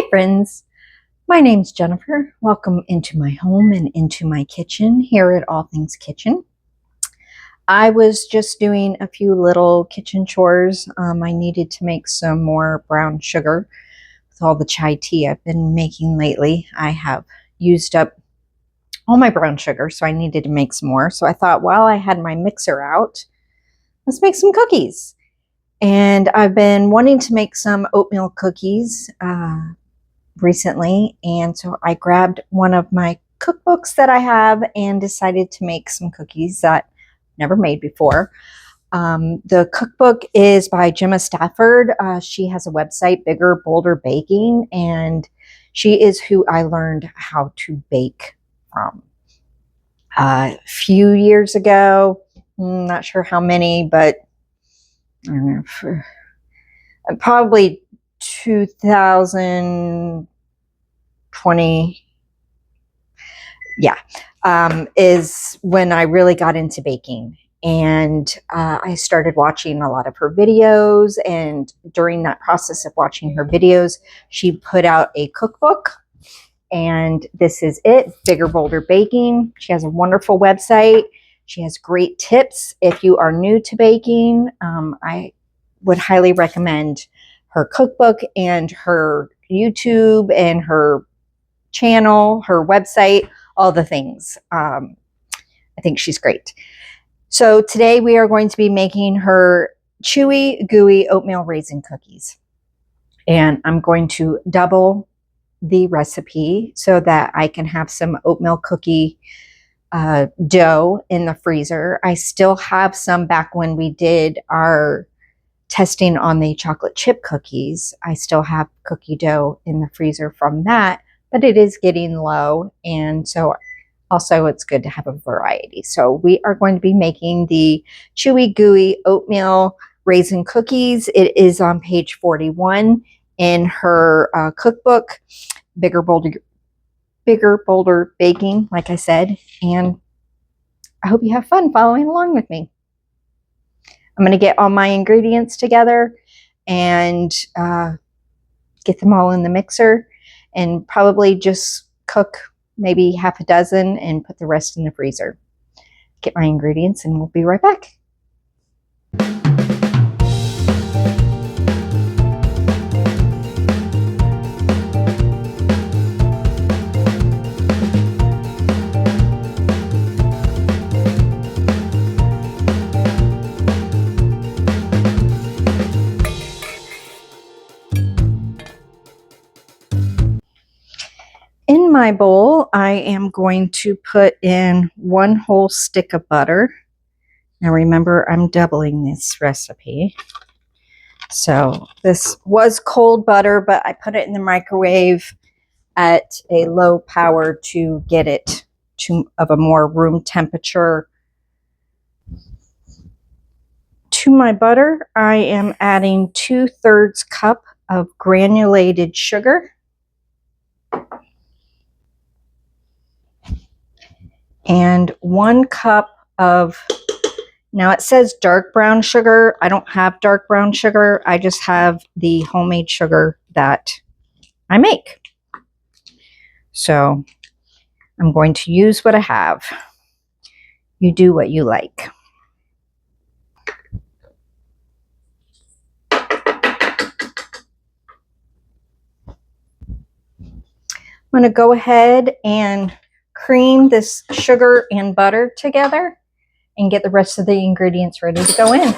Hi friends, my name's Jennifer. Welcome into my home and into my kitchen here at All Things Kitchen. I was just doing a few little kitchen chores. I needed to make some more brown sugar with all the chai tea I've been making lately. I have used up all my brown sugar, so I needed to make some more. So I thought while I had my mixer out, let's make some cookies. And I've been wanting to make some oatmeal cookies recently, and so I grabbed one of my cookbooks that I have and decided to make some cookies that I've never made before. The cookbook is by Gemma Stafford. She has a website, Bigger Bolder Baking, and she is who I learned how to bake from a few years ago. Not sure how many, but I don't know, probably 2020, is when I really got into baking. And I started watching a lot of her videos. And during that process of watching her videos, she put out a cookbook. And this is it, Bigger Bolder Baking. She has a wonderful website. She has great tips. If you are new to baking, I would highly recommend her cookbook and her YouTube and her channel, her website, all the things. I think she's great. So today we are going to be making her chewy, gooey oatmeal raisin cookies. And I'm going to double the recipe so that I can have some oatmeal cookie dough in the freezer. I still have some back when we did our testing on the chocolate chip cookies. I still have cookie dough in the freezer from that, but it is getting low, and so also it's good to have a variety. So we are going to be making the chewy gooey oatmeal raisin cookies. It is on page 41 in her cookbook, Bigger Bolder Baking, like I said, and I hope you have fun following along with me. I'm going to get all my ingredients together and get them all in the mixer and probably just cook maybe half a dozen and put the rest in the freezer. Get my ingredients and we'll be right back. In my bowl, I am going to put in 1 whole stick of butter. Now remember, I'm doubling this recipe. So this was cold butter, but I put it in the microwave at a low power to get it to of a more room temperature. To my butter, I am adding 2/3 cup of granulated sugar. And 1 cup of, now it says dark brown sugar. I don't have dark brown sugar. I just have the homemade sugar that I make. So I'm going to use what I have. You do what you like. I'm going to go ahead and cream this sugar and butter together and get the rest of the ingredients ready to go in.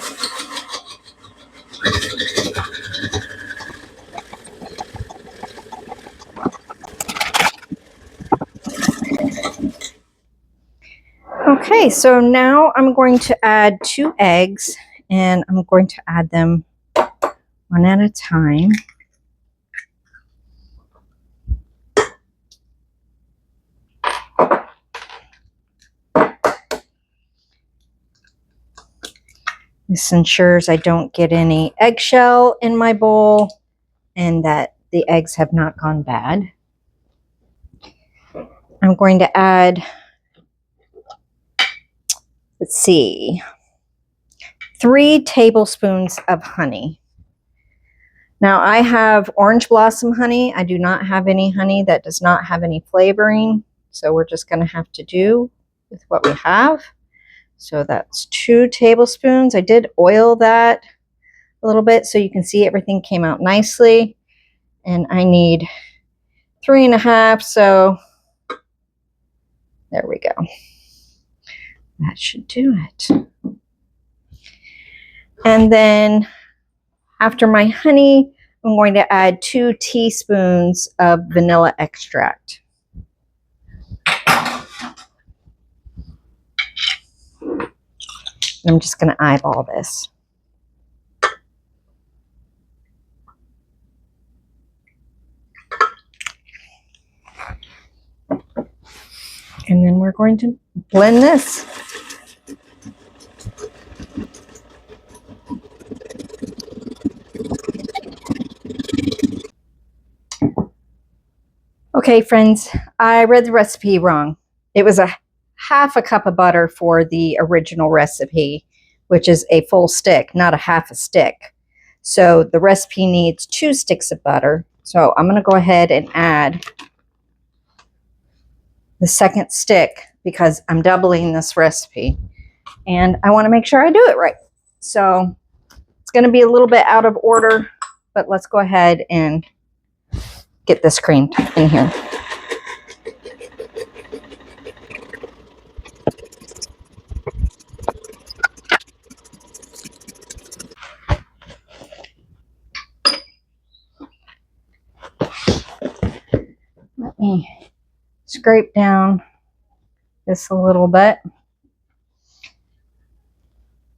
Okay, so now I'm going to add 2 eggs, and I'm going to add them one at a time. This ensures I don't get any eggshell in my bowl and that the eggs have not gone bad. I'm going to add, let's see, 3 tablespoons of honey. Now I have orange blossom honey. I do not have any honey that does not have any flavoring. So we're just going to have to do with what we have. So that's 2 tablespoons. I did oil that a little bit so you can see everything came out nicely. And I need 3.5. So there we go. That should do it. And then after my honey, I'm going to add 2 teaspoons of vanilla extract. I'm just going to eyeball this. And then we're going to blend this. Okay, friends, I read the recipe wrong. It was a half a cup of butter for the original recipe, which is a full stick, not a half a stick. So the recipe needs 2 sticks of butter. So I'm going to go ahead and add the second stick because I'm doubling this recipe. And I want to make sure I do it right. So it's going to be a little bit out of order, but let's go ahead and get this creamed in here. Let me scrape down this a little bit.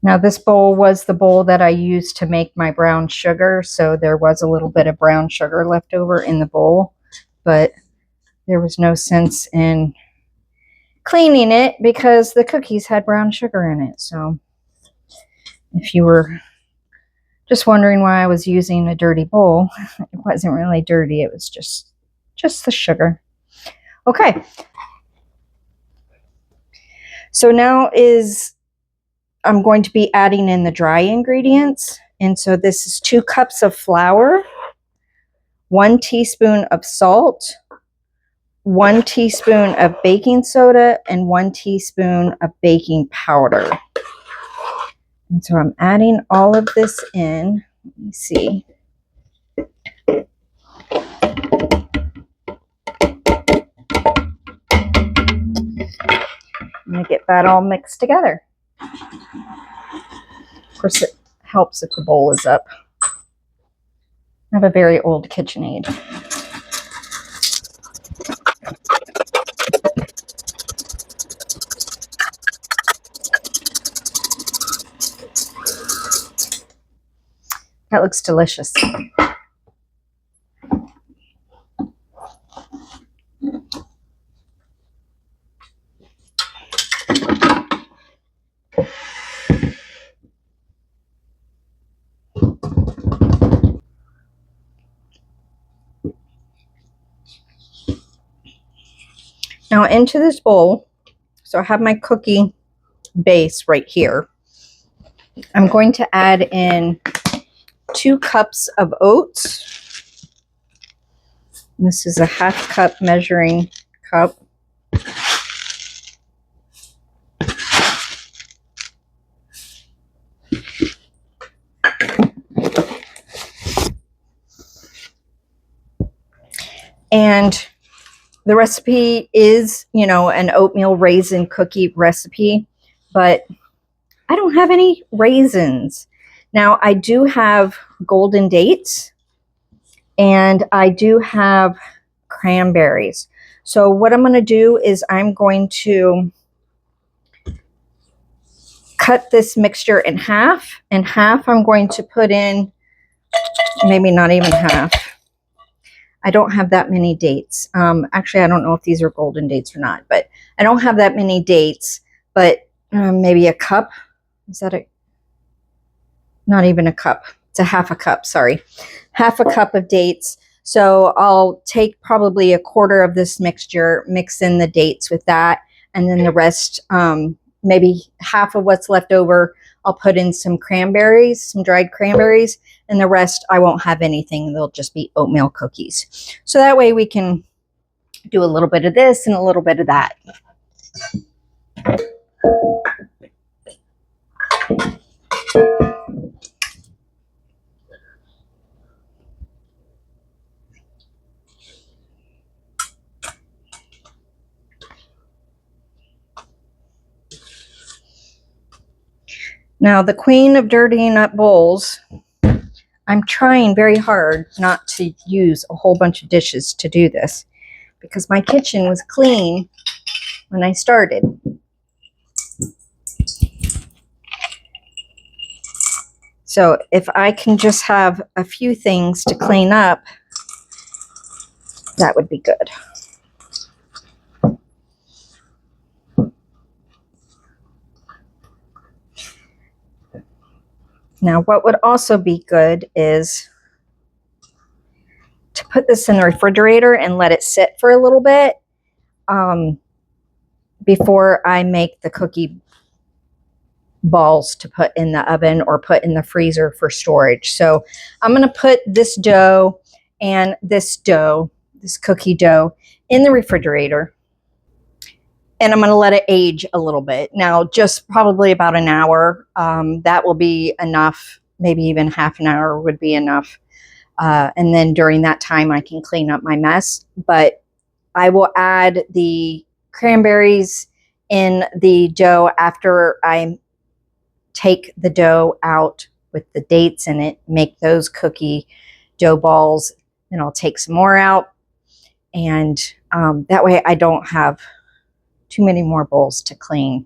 Now this bowl was the bowl that I used to make my brown sugar, so there was a little bit of brown sugar left over in the bowl, but there was no sense in cleaning it because the cookies had brown sugar in it. So if you were just wondering why I was using a dirty bowl, it wasn't really dirty, it was just the sugar. Okay. So now I'm going to be adding in the dry ingredients. And so this is 2 cups of flour, 1 teaspoon of salt, 1 teaspoon of baking soda, and 1 teaspoon of baking powder. And so I'm adding all of this in. Let me see. I'm going to get that all mixed together. Of course, it helps if the bowl is up. I have a very old KitchenAid. That looks delicious. Now into this bowl, so I have my cookie base right here. I'm going to add in 2 cups of oats. This is a 1/2 cup measuring cup. And the recipe is, an oatmeal raisin cookie recipe, but I don't have any raisins. Now, I do have golden dates, and I do have cranberries. So what I'm going to do is I'm going to cut this mixture in half, and half I'm going to put in, maybe not even half. I don't have that many dates. Actually, I don't know if these are golden dates or not, but I don't have that many dates, but maybe a cup. Is that not even a cup. It's a 1/2 cup, sorry. 1/2 cup of dates. So I'll take probably 1/4 of this mixture, mix in the dates with that, and then the rest maybe half of what's left over, I'll put in some cranberries, some dried cranberries, and the rest I won't have anything. They'll just be oatmeal cookies. So that way we can do a little bit of this and a little bit of that. Now, the queen of dirtying up bowls, I'm trying very hard not to use a whole bunch of dishes to do this because my kitchen was clean when I started. So if I can just have a few things to clean up, that would be good. Now, what would also be good is to put this in the refrigerator and let it sit for a little bit before I make the cookie balls to put in the oven or put in the freezer for storage. So I'm going to put this dough and this cookie dough, in the refrigerator. And I'm going to let it age a little bit. Now, just probably about an hour. That will be enough. Maybe even half an hour would be enough. And then during that time, I can clean up my mess. But I will add the cranberries in the dough after I take the dough out with the dates in it, make those cookie dough balls. Then I'll take some more out. And that way I don't have too many more bowls to clean,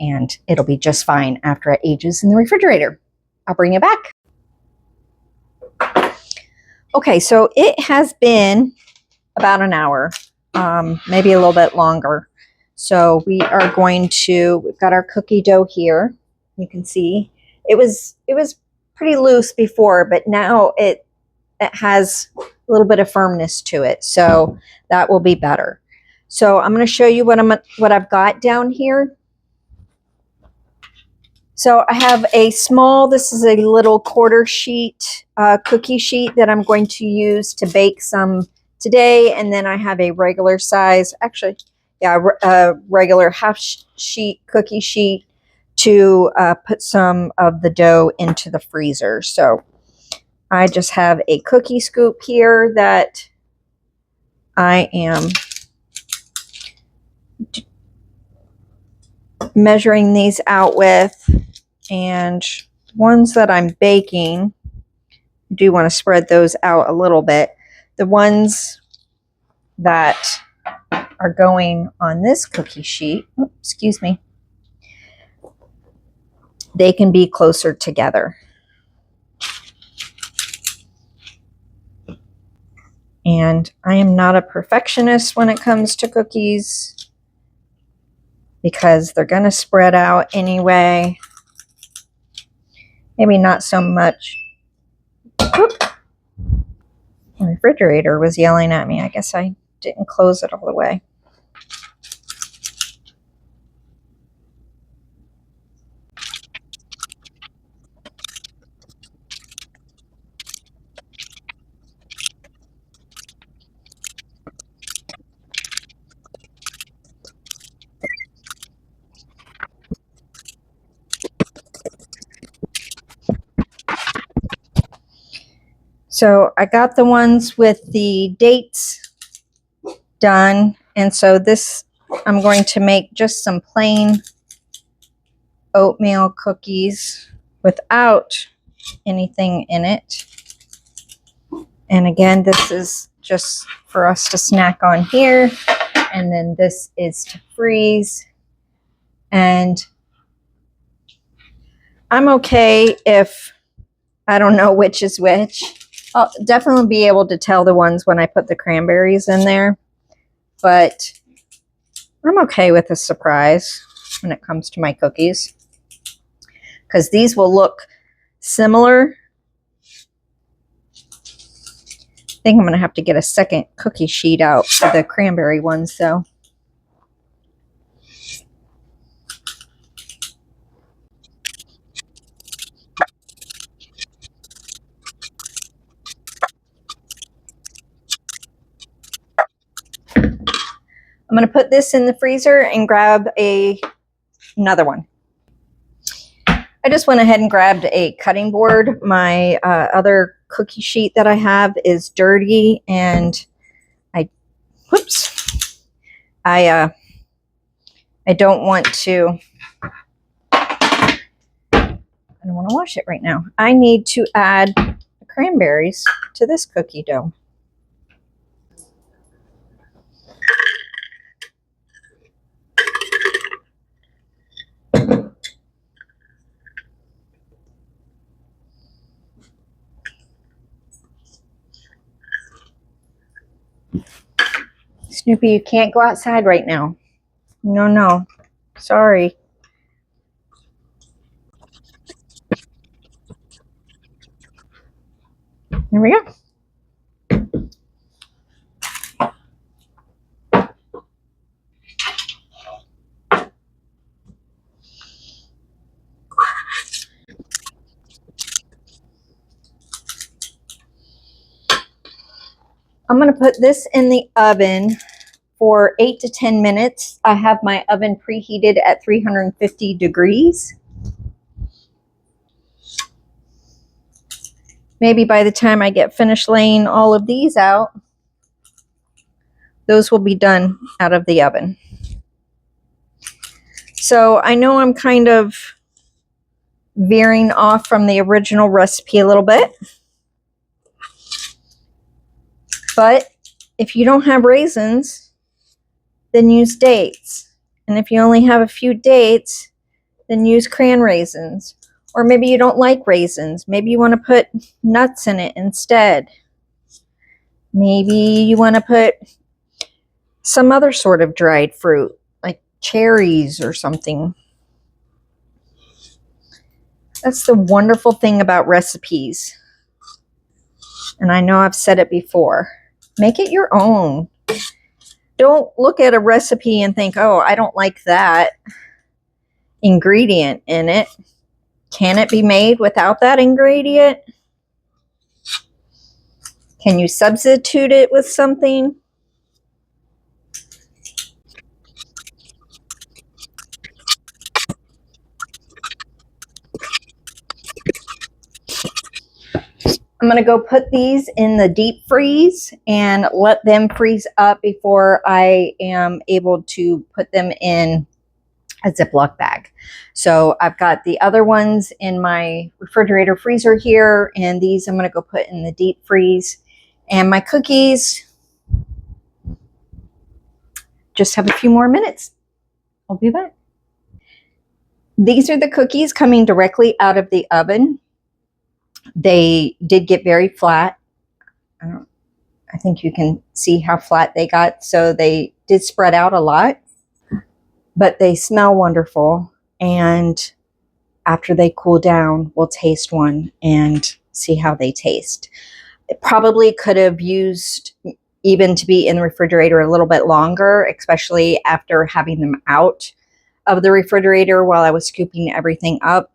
and it'll be just fine after it ages in the refrigerator. I'll bring it back. Okay, so it has been about an hour, maybe a little bit longer. So we've got our cookie dough here. You can see it was pretty loose before, but now it has a little bit of firmness to it. So that will be better. So I'm going to show you what I've got down here. So I have this is a little quarter sheet cookie sheet that I'm going to use to bake some today. And then I have a regular size, a regular half sheet cookie sheet to put some of the dough into the freezer. So I just have a cookie scoop here that I am measuring these out with, and ones that I'm baking, I do want to spread those out a little bit. The ones that are going on this cookie sheet, excuse me, they can be closer together. And I am not a perfectionist when it comes to cookies because they're going to spread out anyway. Maybe not so much. Oop. The refrigerator was yelling at me. I guess I didn't close it all the way. So I got the ones with the dates done. And so this, I'm going to make just some plain oatmeal cookies without anything in it. And again, this is just for us to snack on here. And then this is to freeze. And I'm okay if I don't know which is which. I'll definitely be able to tell the ones when I put the cranberries in there. But I'm okay with a surprise when it comes to my cookies, because these will look similar. I think I'm going to have to get a second cookie sheet out for the cranberry ones, though. I'm going to put this in the freezer and grab another one. I just went ahead and grabbed a cutting board. My other cookie sheet that I have is dirty, and I don't want to, I don't want to wash it right now. I need to add the cranberries to this cookie dough. Snoopy, you can't go outside right now. No. Sorry. There we go. I'm going to put this in the oven for 8 to 10 minutes. I have my oven preheated at 350 degrees. Maybe by the time I get finished laying all of these out, those will be done out of the oven. So I know I'm kind of veering off from the original recipe a little bit. But if you don't have raisins, then use dates. And if you only have a few dates, then use cran raisins. Or maybe you don't like raisins. Maybe you want to put nuts in it instead. Maybe you want to put some other sort of dried fruit, like cherries or something. That's the wonderful thing about recipes. And I know I've said it before. Make it your own. Don't look at a recipe and think, oh, I don't like that ingredient in it. Can it be made without that ingredient? Can you substitute it with something? I'm going to go put these in the deep freeze and let them freeze up before I am able to put them in a Ziploc bag. So I've got the other ones in my refrigerator freezer here, and these I'm going to go put in the deep freeze. And my cookies just have a few more minutes. I'll be back. These are the cookies coming directly out of the oven. They did get very flat. I think you can see how flat they got. So they did spread out a lot, but they smell wonderful. And after they cool down, we'll taste one and see how they taste. It probably could have used even to be in the refrigerator a little bit longer, especially after having them out of the refrigerator while I was scooping everything up.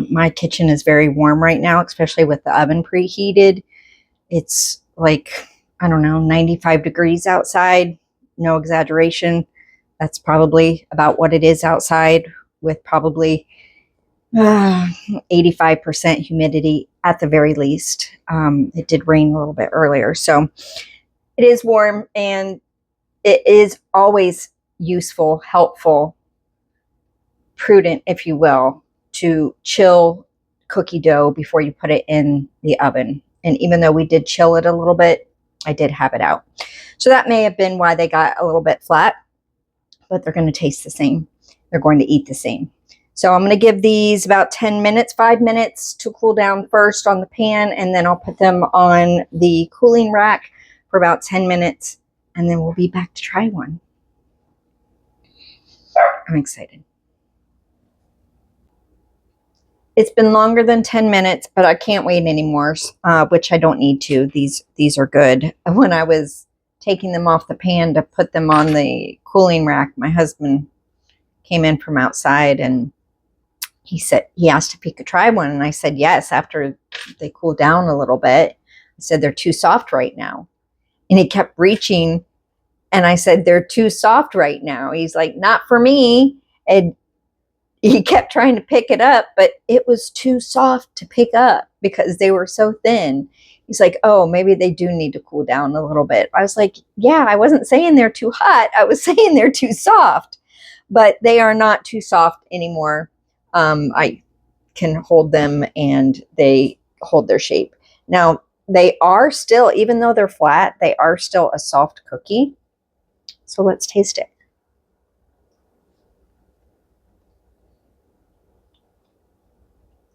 My kitchen is very warm right now, especially with the oven preheated. It's like, I don't know, 95 degrees outside. No exaggeration. That's probably about what it is outside, with probably 85% humidity at the very least. It did rain a little bit earlier. So it is warm, and it is always useful, helpful, prudent, if you will, to chill cookie dough before you put it in the oven. And even though we did chill it a little bit, I did have it out. So that may have been why they got a little bit flat, but they're going to taste the same. They're going to eat the same. So I'm going to give these about 10 minutes, 5 minutes to cool down first on the pan, and then I'll put them on the cooling rack for about 10 minutes, and then we'll be back to try one. I'm excited. It's been longer than 10 minutes, but I can't wait anymore, which I don't need to. These are good. When I was taking them off the pan to put them on the cooling rack, my husband came in from outside, and he asked if he could try one. And I said, yes, after they cool down a little bit. I said, they're too soft right now. And he kept reaching And I said, they're too soft right now. He's like, not for me. And he kept trying to pick it up, but it was too soft to pick up because they were so thin. He's like, oh, maybe they do need to cool down a little bit. I was like, yeah, I wasn't saying they're too hot. I was saying they're too soft, but they are not too soft anymore. I can hold them and they hold their shape. Now, they are still, even though they're flat, they are still a soft cookie. So let's taste it.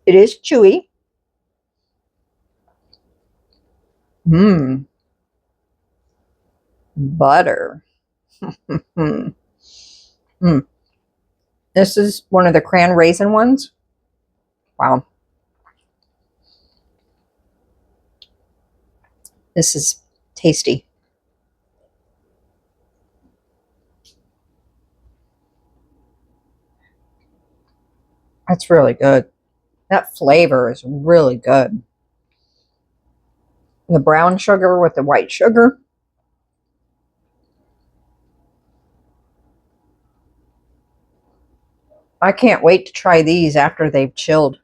It is chewy. Mmm. Butter. Mm. Mm. This is one of the cran raisin ones. Wow. This is tasty. That's really good. That flavor is really good. The brown sugar with the white sugar. I can't wait to try these after they've chilled.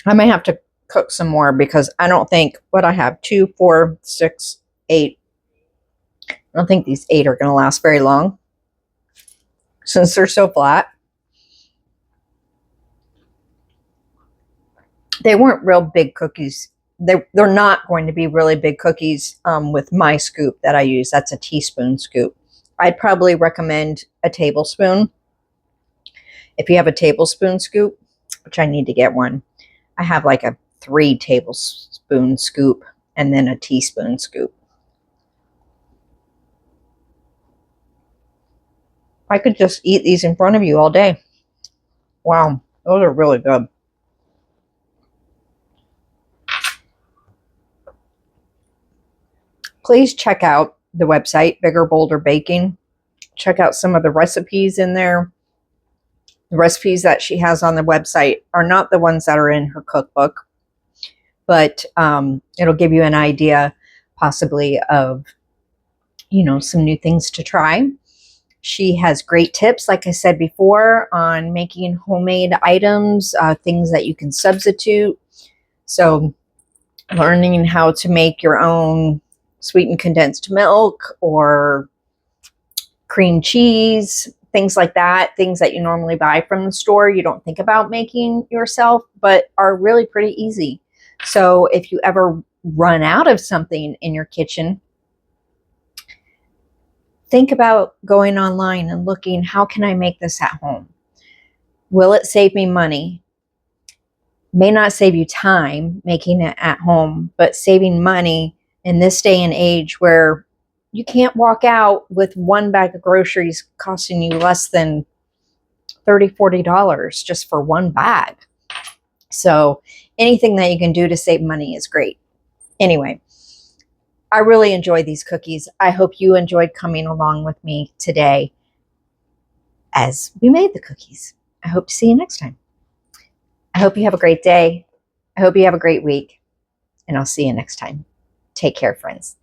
I may have to cook some more because I don't think what I have 2, 4, 6, 8. I don't think these 8 are going to last very long since they're so flat. They weren't real big cookies. They're not going to be really big cookies with my scoop that I use. That's a teaspoon scoop. I'd probably recommend a tablespoon. If you have a tablespoon scoop, which I need to get one, I have like a 3 tablespoon scoop and then a teaspoon scoop. I could just eat these in front of you all day. Wow, those are really good. Please check out the website, Bigger Bolder Baking. Check out some of the recipes in there. The recipes that she has on the website are not the ones that are in her cookbook, but it'll give you an idea possibly of, some new things to try. She has great tips, like I said before, on making homemade items, things that you can substitute. So learning how to make your own sweetened condensed milk or cream cheese, things like that, things that you normally buy from the store, you don't think about making yourself, but are really pretty easy. So if you ever run out of something in your kitchen, think about going online and looking, how can I make this at home? Will it save me money? May not save you time making it at home, but saving money in this day and age where you can't walk out with one bag of groceries costing you less than $30, $40 just for one bag. So anything that you can do to save money is great. Anyway, I really enjoy these cookies. I hope you enjoyed coming along with me today as we made the cookies. I hope to see you next time. I hope you have a great day. I hope you have a great week, and I'll see you next time. Take care, friends.